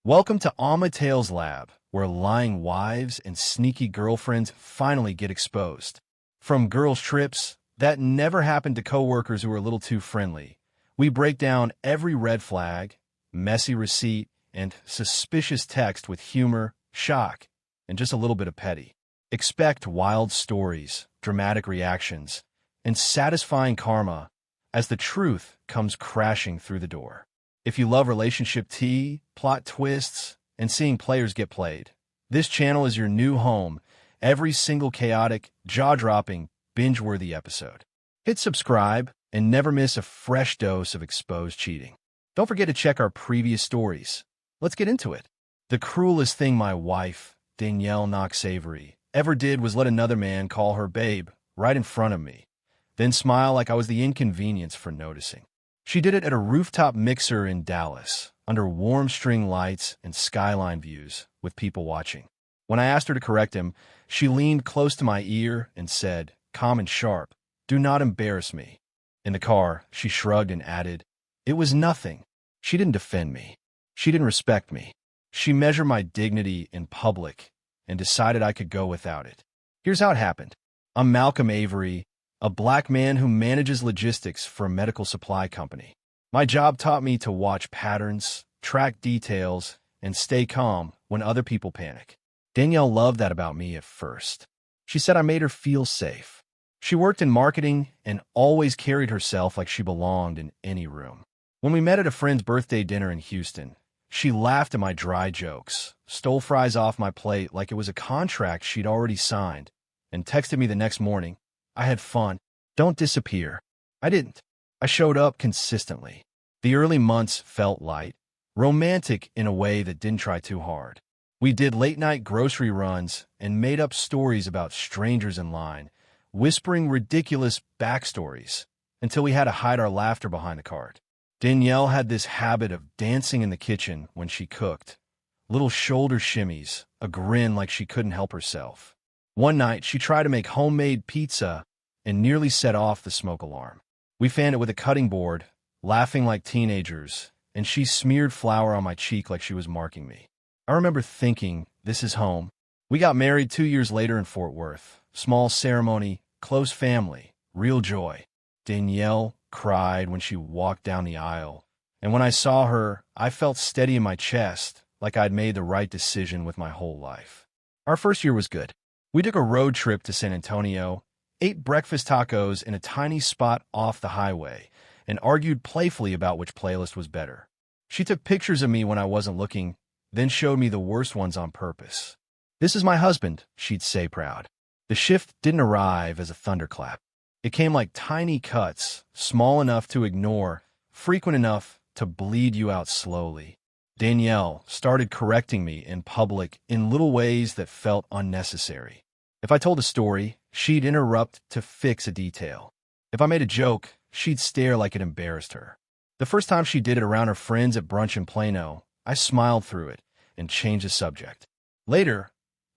Welcome to Alma Tales Lab, where lying wives and sneaky girlfriends finally get exposed. From girls' trips that never happened to coworkers who were a little too friendly, we break down every red flag, messy receipt, and suspicious text with humor, shock, and just a little bit of petty. Expect wild stories, dramatic reactions, and satisfying karma as the truth comes crashing through the door. If you love relationship tea, plot twists, and seeing players get played, this channel is your new home. Every single chaotic, jaw-dropping, binge-worthy episode. Hit subscribe and never miss a fresh dose of exposed cheating. Don't forget to check our previous stories. Let's get into it. The cruelest thing my wife, Danielle Knox Avery, ever did was let another man call her babe right in front of me, then smile like I was the inconvenience for noticing. She did it at a rooftop mixer in Dallas, under warm string lights and skyline views, with people watching. When I asked her to correct him, she leaned close to my ear and said, calm and sharp, "Do not embarrass me." In the car, she shrugged and added, "It was nothing." She didn't defend me. She didn't respect me. She measured my dignity in public and decided I could go without it. Here's how it happened. I'm Malcolm Avery, a black man who manages logistics for a medical supply company. My job taught me to watch patterns, track details, and stay calm when other people panic. Danielle loved that about me at first. She said I made her feel safe. She worked in marketing and always carried herself like she belonged in any room. When we met at a friend's birthday dinner in Houston, she laughed at my dry jokes, stole fries off my plate like it was a contract she'd already signed, and texted me the next morning, "I had fun. Don't disappear." I didn't. I showed up consistently. The early months felt light, romantic in a way that didn't try too hard. We did late-night grocery runs and made up stories about strangers in line, whispering ridiculous backstories until we had to hide our laughter behind the cart. Danielle had this habit of dancing in the kitchen when she cooked. Little shoulder shimmies, a grin like she couldn't help herself. One night, she tried to make homemade pizza and nearly set off the smoke alarm. We fanned it with a cutting board, laughing like teenagers, and she smeared flour on my cheek like she was marking me. I remember thinking, this is home. We got married 2 years later in Fort Worth. Small ceremony, close family, real joy. Danielle cried when she walked down the aisle, and when I saw her, I felt steady in my chest, like I'd made the right decision with my whole life. Our first year was good. We took a road trip to San Antonio, ate breakfast tacos in a tiny spot off the highway, and argued playfully about which playlist was better. She took pictures of me when I wasn't looking, then showed me the worst ones on purpose. "This is my husband," she'd say proud. The shift didn't arrive as a thunderclap. It came like tiny cuts, small enough to ignore, frequent enough to bleed you out slowly. Danielle started correcting me in public in little ways that felt unnecessary. If I told a story, she'd interrupt to fix a detail. If I made a joke, she'd stare like it embarrassed her. The first time she did it around her friends at brunch in Plano, I smiled through it and changed the subject. Later,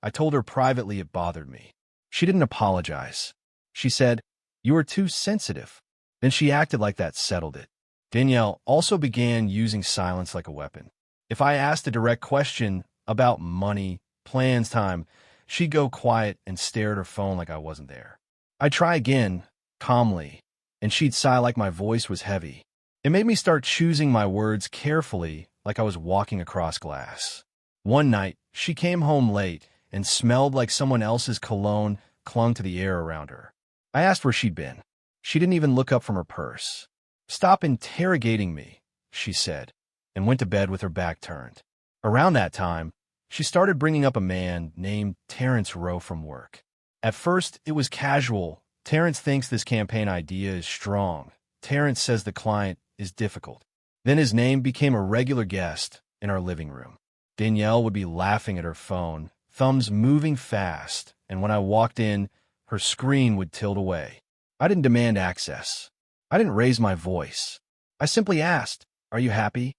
I told her privately it bothered me. She didn't apologize. She said, "You are too sensitive." Then she acted like that settled it. Danielle also began using silence like a weapon. If I asked a direct question about money, plans, time, she'd go quiet and stare at her phone like I wasn't there. I'd try again, calmly, and she'd sigh like my voice was heavy. It made me start choosing my words carefully, like I was walking across glass. One night, she came home late and smelled like someone else's cologne clung to the air around her. I asked where she'd been. She didn't even look up from her purse. "Stop interrogating me," she said, and went to bed with her back turned. Around that time, she started bringing up a man named Terrence Rowe from work. At first, it was casual. "Terrence thinks this campaign idea is strong. Terrence says the client is difficult." Then his name became a regular guest in our living room. Danielle would be laughing at her phone, thumbs moving fast, and when I walked in, her screen would tilt away. I didn't demand access. I didn't raise my voice. I simply asked, "Are you happy?"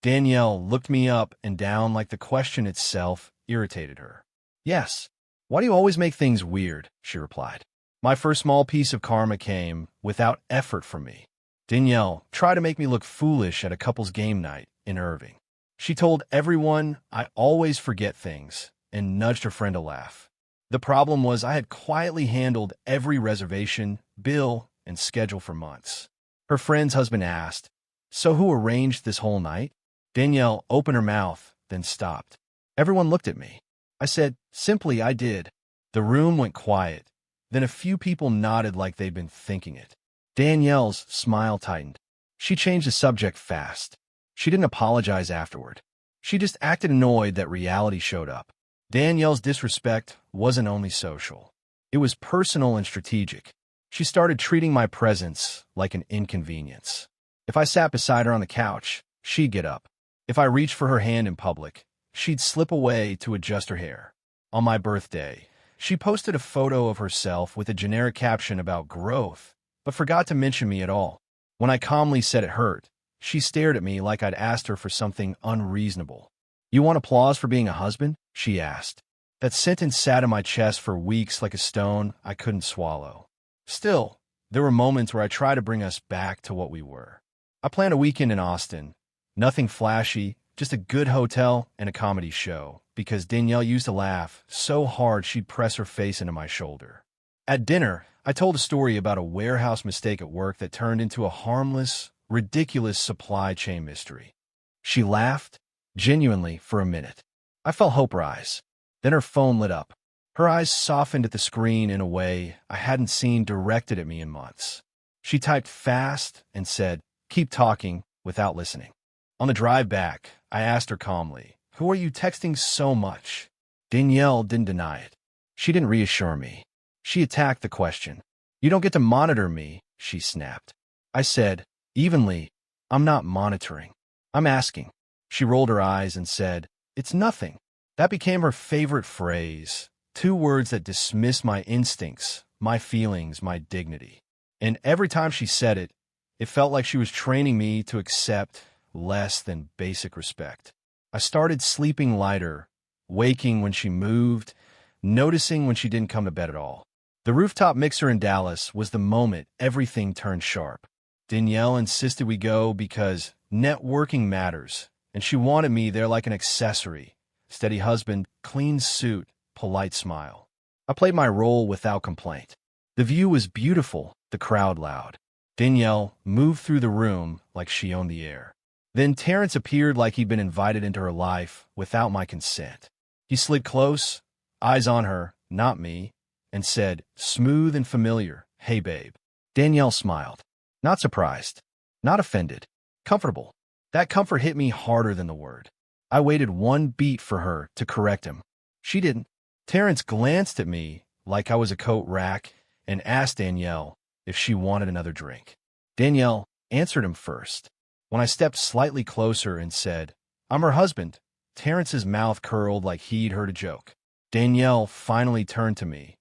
Danielle looked me up and down like the question itself irritated her. "Yes." "Why do you always make things weird?" she replied. My first small piece of karma came without effort from me. Danielle tried to make me look foolish at a couple's game night in Irving. She told everyone I always forget things and nudged her friend to laugh. The problem was I had quietly handled every reservation, bill, and schedule for months. Her friend's husband asked, "So who arranged this whole night?" Danielle opened her mouth, then stopped. Everyone looked at me. I said, "Simply, I did." The room went quiet. Then a few people nodded like they'd been thinking it. Danielle's smile tightened. She changed the subject fast. She didn't apologize afterward. She just acted annoyed that reality showed up. Danielle's disrespect wasn't only social. It was personal and strategic. She started treating my presence like an inconvenience. If I sat beside her on the couch, she'd get up. If I reached for her hand in public, she'd slip away to adjust her hair. On my birthday, she posted a photo of herself with a generic caption about growth, but forgot to mention me at all. When I calmly said it hurt, she stared at me like I'd asked her for something unreasonable. "You want applause for being a husband?" she asked. That sentence sat in my chest for weeks like a stone I couldn't swallow. Still, there were moments where I tried to bring us back to what we were. I planned a weekend in Austin. Nothing flashy, just a good hotel and a comedy show, because Danielle used to laugh so hard she'd press her face into my shoulder. At dinner, I told a story about a warehouse mistake at work that turned into a harmless, ridiculous supply chain mystery. She laughed, genuinely, for a minute. I felt hope rise. Then her phone lit up. Her eyes softened at the screen in a way I hadn't seen directed at me in months. She typed fast and said, "Keep talking," without listening. On the drive back, I asked her calmly, "Who are you texting so much?" Danielle didn't deny it. She didn't reassure me. She attacked the question. "You don't get to monitor me," she snapped. I said, evenly, "I'm not monitoring. I'm asking." She rolled her eyes and said, "It's nothing." That became her favorite phrase, 2 words that dismissed my instincts, my feelings, my dignity. And every time she said it, it felt like she was training me to accept less than basic respect. I started sleeping lighter, waking when she moved, noticing when she didn't come to bed at all. The rooftop mixer in Dallas was the moment everything turned sharp. Danielle insisted we go because networking matters, and she wanted me there like an accessory. Steady husband, clean suit, polite smile. I played my role without complaint. The view was beautiful, the crowd loud. Danielle moved through the room like she owned the air. Then Terrence appeared like he'd been invited into her life without my consent. He slid close, eyes on her, not me, and said, smooth and familiar, "Hey, babe." Danielle smiled. Not surprised. Not offended. Comfortable. That comfort hit me harder than the word. I waited 1 beat for her to correct him. She didn't. Terrence glanced at me like I was a coat rack and asked Danielle if she wanted another drink. Danielle answered him first. When I stepped slightly closer and said, "I'm her husband," Terrence's mouth curled like he'd heard a joke. Danielle finally turned to me,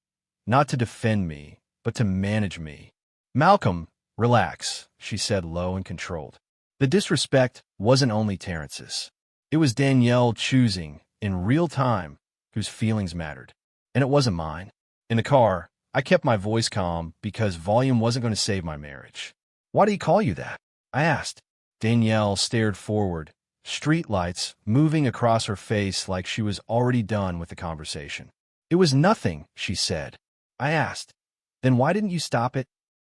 not to defend me, but to manage me. "Malcolm, relax," she said low and controlled. The disrespect wasn't only Terrence's. It was Danielle choosing, in real time, whose feelings mattered. And it wasn't mine. In the car, I kept my voice calm because volume wasn't going to save my marriage. "Why do he call you that?" I asked. Danielle stared forward, streetlights moving across her face like she was already done with the conversation. "It was nothing," she said. I asked, "Then why didn't you stop it?"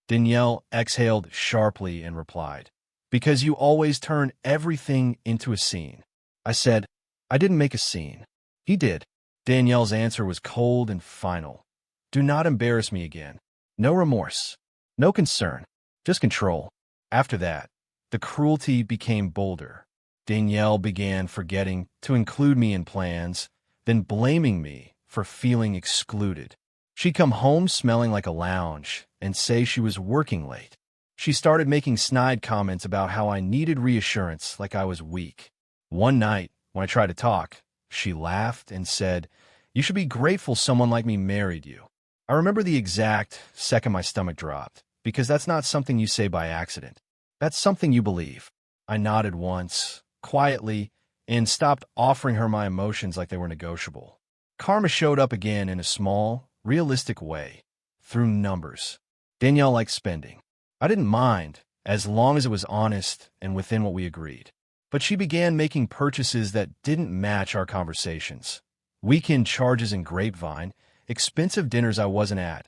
Danielle exhaled sharply and replied, "Because you always turn everything into a scene." I said, "I didn't make a scene. He did." Danielle's answer was cold and final. "Do not embarrass me again. No remorse. No concern. Just control." After that, the cruelty became bolder. Danielle began forgetting to include me in plans, then blaming me for feeling excluded. She'd come home smelling like a lounge and say she was working late. She started making snide comments about how I needed reassurance, like I was weak. One night, when I tried to talk, she laughed and said, "You should be grateful someone like me married you." I remember the exact second my stomach dropped, because that's not something you say by accident. That's something you believe. I nodded once, quietly, and stopped offering her my emotions like they were negotiable. Karma showed up again in a small, realistic way, through numbers. Danielle liked spending. I didn't mind, as long as it was honest and within what we agreed. But she began making purchases that didn't match our conversations. Weekend charges in Grapevine, expensive dinners I wasn't at,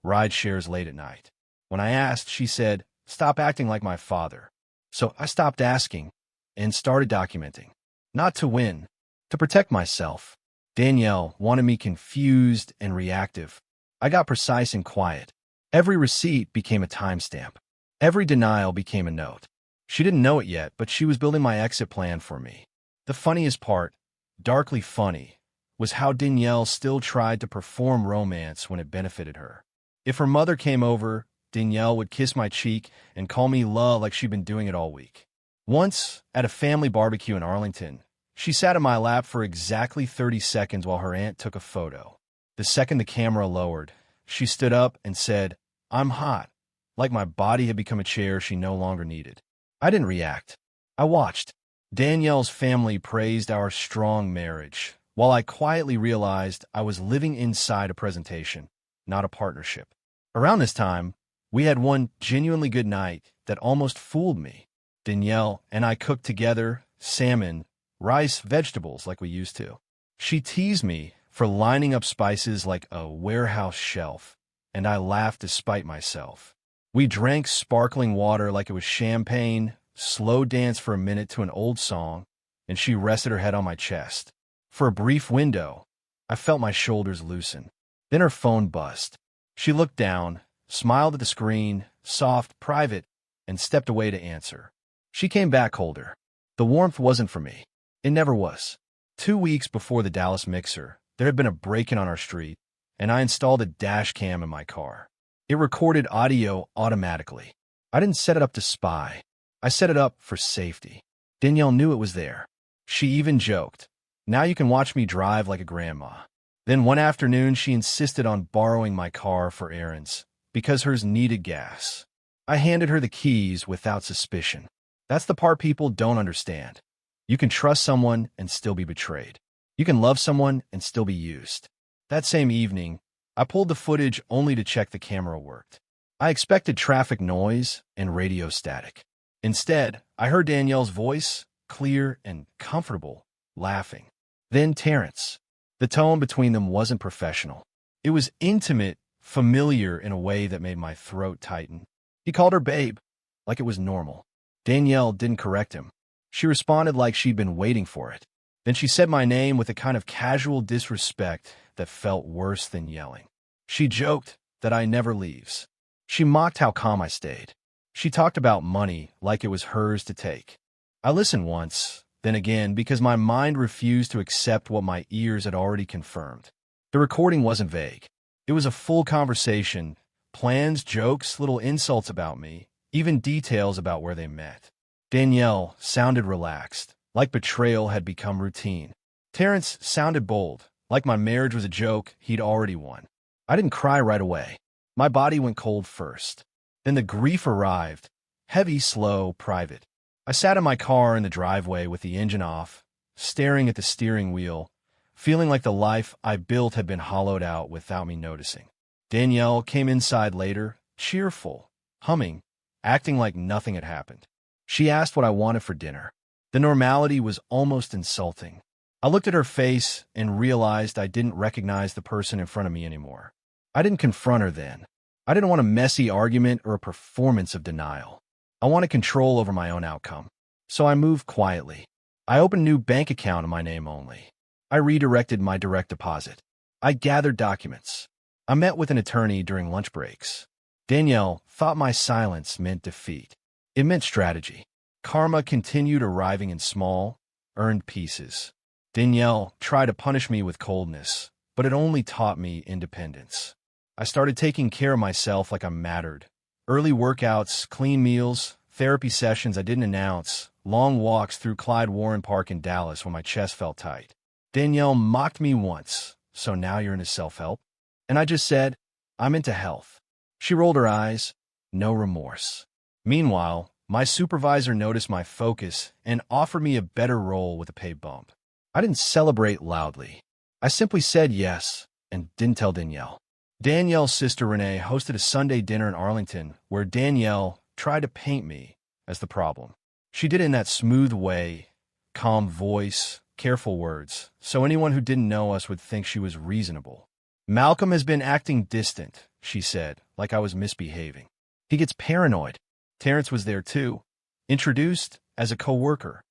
ride shares late at night. When I asked, she said, "Stop acting like my father." So I stopped asking and started documenting. Not to win, to protect myself. Danielle wanted me confused and reactive. I got precise and quiet. Every receipt became a timestamp. Every denial became a note. She didn't know it yet, but she was building my exit plan for me. The funniest part, darkly funny, was how Danielle still tried to perform romance when it benefited her. If her mother came over, Danielle would kiss my cheek and call me "la" like she'd been doing it all week. Once, at a family barbecue in Arlington, she sat in my lap for exactly 30 seconds while her aunt took a photo. The second the camera lowered, she stood up and said, "I'm hot," like my body had become a chair she no longer needed. I didn't react. I watched. Danielle's family praised our strong marriage, while I quietly realized I was living inside a presentation, not a partnership. Around this time, we had one genuinely good night that almost fooled me. Danielle and I cooked together, salmon, rice, vegetables like we used to. She teased me for lining up spices like a warehouse shelf, and I laughed despite myself. We drank sparkling water like it was champagne, slow danced for a minute to an old song, and she rested her head on my chest. For a brief window, I felt my shoulders loosen. Then her phone buzzed. She looked down, smiled at the screen, soft, private, and stepped away to answer. She came back colder. The warmth wasn't for me. It never was. 2 weeks before the Dallas mixer, there had been a break-in on our street, and I installed a dash cam in my car. It recorded audio automatically. I didn't set it up to spy. I set it up for safety. Danielle knew it was there. She even joked, "Now you can watch me drive like a grandma." Then one afternoon, she insisted on borrowing my car for errands, because hers needed gas. I handed her the keys without suspicion. That's the part people don't understand. You can trust someone and still be betrayed. You can love someone and still be used. That same evening, I pulled the footage only to check the camera worked. I expected traffic noise and radio static. Instead, I heard Danielle's voice, clear and comfortable, laughing. Then Terrence. The tone between them wasn't professional. It was intimate, familiar in a way that made my throat tighten. He called her babe, like it was normal. Danielle didn't correct him. She responded like she'd been waiting for it. Then she said my name with a kind of casual disrespect that felt worse than yelling. She joked that I never leaves. She mocked how calm I stayed. She talked about money like it was hers to take. I listened once, then again, because my mind refused to accept what my ears had already confirmed. The recording wasn't vague. It was a full conversation, plans, jokes, little insults about me, even details about where they met. Danielle sounded relaxed, like betrayal had become routine. Terrence sounded bold, like my marriage was a joke he'd already won. I didn't cry right away. My body went cold first. Then the grief arrived, heavy, slow, private. I sat in my car in the driveway with the engine off, staring at the steering wheel, feeling like the life I built had been hollowed out without me noticing. Danielle came inside later, cheerful, humming, acting like nothing had happened. She asked what I wanted for dinner. The normality was almost insulting. I looked at her face and realized I didn't recognize the person in front of me anymore. I didn't confront her then. I didn't want a messy argument or a performance of denial. I wanted control over my own outcome. So I moved quietly. I opened a new bank account in my name only. I redirected my direct deposit. I gathered documents. I met with an attorney during lunch breaks. Danielle thought my silence meant defeat. It meant strategy. Karma continued arriving in small, earned pieces. Danielle tried to punish me with coldness, but it only taught me independence. I started taking care of myself like I mattered. Early workouts, clean meals, therapy sessions I didn't announce, long walks through Clyde Warren Park in Dallas when my chest felt tight. Danielle mocked me once, "So now you're into self-help?" And I just said, "I'm into health." She rolled her eyes, no remorse. Meanwhile, my supervisor noticed my focus and offered me a better role with a pay bump. I didn't celebrate loudly. I simply said yes and didn't tell Danielle. Danielle's sister Renee hosted a Sunday dinner in Arlington where Danielle tried to paint me as the problem. She did it in that smooth way, calm voice, careful words, so anyone who didn't know us would think she was reasonable. Malcolm has been acting distant, she said, like I was misbehaving. He gets paranoid. Terrence was there too, introduced as a co-worker.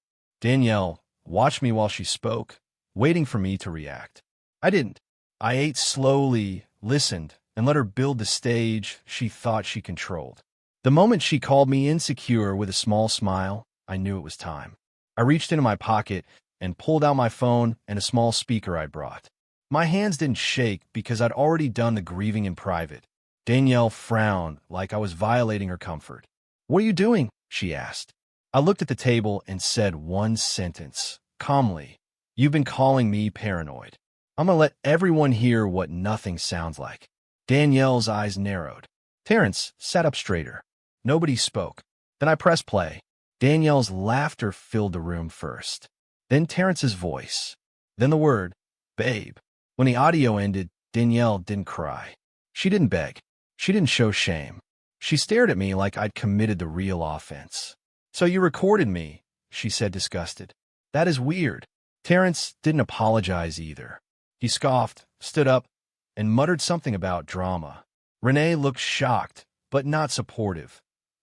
Danielle watched me while she spoke, waiting for me to react. I didn't. I ate slowly, listened, and let her build the stage she thought she controlled. The moment she called me insecure with a small smile, I knew it was time. I reached into my pocket and pulled out my phone and a small speaker I'd brought. My hands didn't shake because I'd already done the grieving in private. Danielle frowned like I was violating her comfort. "What are you doing?" she asked. I looked at the table and said one sentence, calmly. "You've been calling me paranoid. I'm gonna let everyone hear what nothing sounds like." Danielle's eyes narrowed. Terrence sat up straighter. Nobody spoke. Then I pressed play. Danielle's laughter filled the room first. Then Terrence's voice. Then the word, babe. When the audio ended, Danielle didn't cry. She didn't beg. She didn't show shame. She stared at me like I'd committed the real offense. "So you recorded me," she said, disgusted. "That is weird." Terrence didn't apologize either. He scoffed, stood up, and muttered something about drama. Renee looked shocked, but not supportive.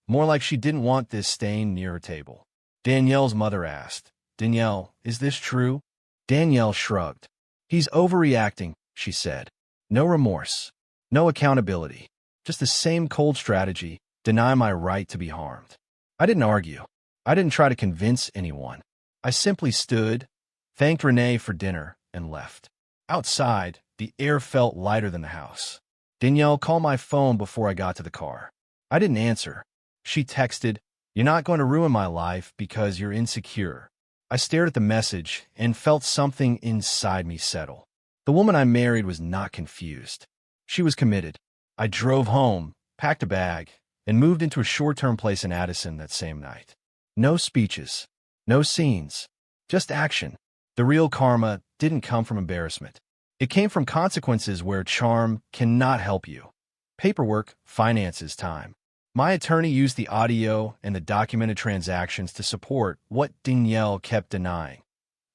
More like she didn't want this stain near her table. Danielle's mother asked, "Danielle, is this true?" Danielle shrugged. "He's overreacting," she said. No remorse. No accountability. Just the same cold strategy, deny my right to be harmed. I didn't argue. I didn't try to convince anyone. I simply stood, thanked Renee for dinner, and left. Outside, the air felt lighter than the house. Danielle called my phone before I got to the car. I didn't answer. She texted, "You're not going to ruin my life because you're insecure." I stared at the message and felt something inside me settle. The woman I married was not confused. She was committed. I drove home, packed a bag, and moved into a short-term place in Addison that same night. No speeches, no scenes, just action. The real karma didn't come from embarrassment. It came from consequences where charm cannot help you. Paperwork, finances, time. My attorney used the audio and the documented transactions to support what Danielle kept denying.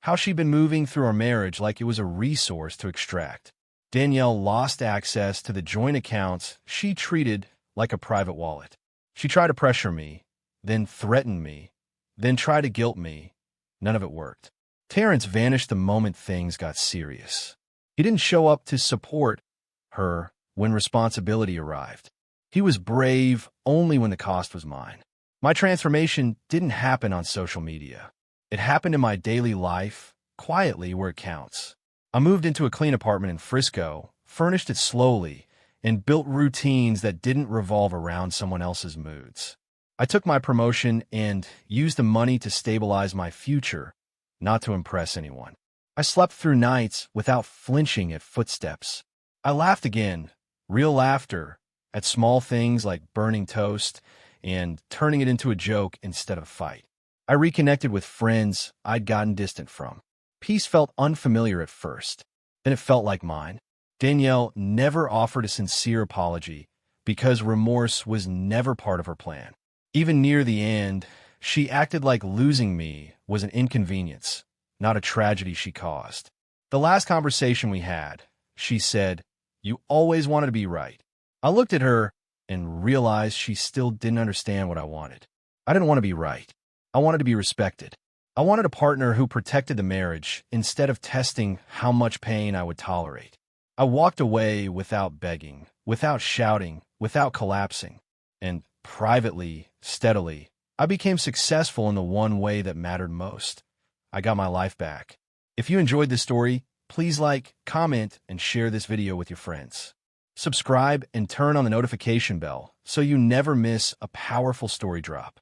How she'd been moving through our marriage like it was a resource to extract. Danielle lost access to the joint accounts she treated like a private wallet. She tried to pressure me, then threatened me, then tried to guilt me. None of it worked. Terrence vanished the moment things got serious. He didn't show up to support her when responsibility arrived. He was brave only when the cost was mine. My transformation didn't happen on social media. It happened in my daily life, quietly where it counts. I moved into a clean apartment in Frisco, furnished it slowly, and built routines that didn't revolve around someone else's moods. I took my promotion and used the money to stabilize my future, not to impress anyone. I slept through nights without flinching at footsteps. I laughed again, real laughter, at small things like burning toast and turning it into a joke instead of a fight. I reconnected with friends I'd gotten distant from. Peace felt unfamiliar at first, then it felt like mine. Danielle never offered a sincere apology because remorse was never part of her plan. Even near the end, she acted like losing me was an inconvenience, not a tragedy she caused. The last conversation we had, she said, "You always wanted to be right." I looked at her and realized she still didn't understand what I wanted. I didn't want to be right. I wanted to be respected. I wanted a partner who protected the marriage instead of testing how much pain I would tolerate. I walked away without begging, without shouting, without collapsing. And privately, steadily, I became successful in the one way that mattered most. I got my life back. If you enjoyed this story, please like, comment, and share this video with your friends. Subscribe and turn on the notification bell so you never miss a powerful story drop.